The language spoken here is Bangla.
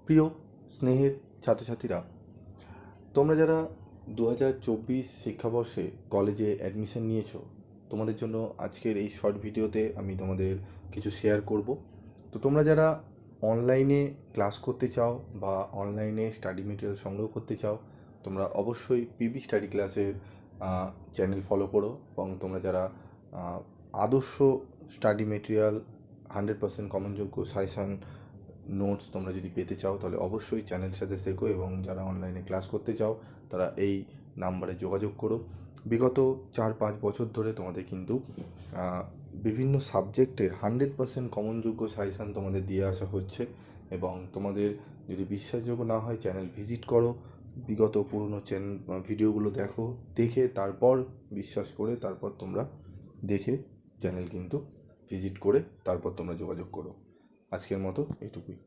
প্রিয় স্নেহের ছাত্রছাত্রীরা, তোমরা যারা 2024 শিক্ষাবর্ষে কলেজে অ্যাডমিশন নিয়েছো, তোমাদের জন্য আজকের এই শর্ট ভিডিওতে আমি তোমাদের কিছু শেয়ার করব। তো তোমরা যারা অনলাইনে ক্লাস করতে চাও বা অনলাইনে স্টাডি মেটেরিয়াল সংগ্রহ করতে চাও, তোমরা অবশ্যই পিবি স্টাডি ক্লাসের চ্যানেল ফলো করো। এবং তোমরা যারা আদর্শ স্টাডি মেটেরিয়াল 100% কমনযোগ্য সাজেশান নোটস তোমরা যদি পেতে চাও, তাহলে অবশ্যই চ্যানেলের সাথে থেকো। এবং যারা অনলাইনে ক্লাস করতে চাও, তারা এই নাম্বারে যোগাযোগ করো। বিগত 4-5 বছর ধরে তোমাদের কিন্তু বিভিন্ন সাবজেক্টের 100% কমনযোগ্য সাজেশান তোমাদের দিয়ে আসা হচ্ছে। এবং তোমাদের যদি বিশ্বাসযোগ্য না হয়, চ্যানেল ভিজিট করো, বিগত পুরনো চ্যানেল ভিডিওগুলো দেখে তারপর বিশ্বাস করে তারপর তোমরা দেখে চ্যানেল কিন্তু ভিজিট করে তারপর তোমরা যোগাযোগ করো। আজকের মতো এইটুকুই।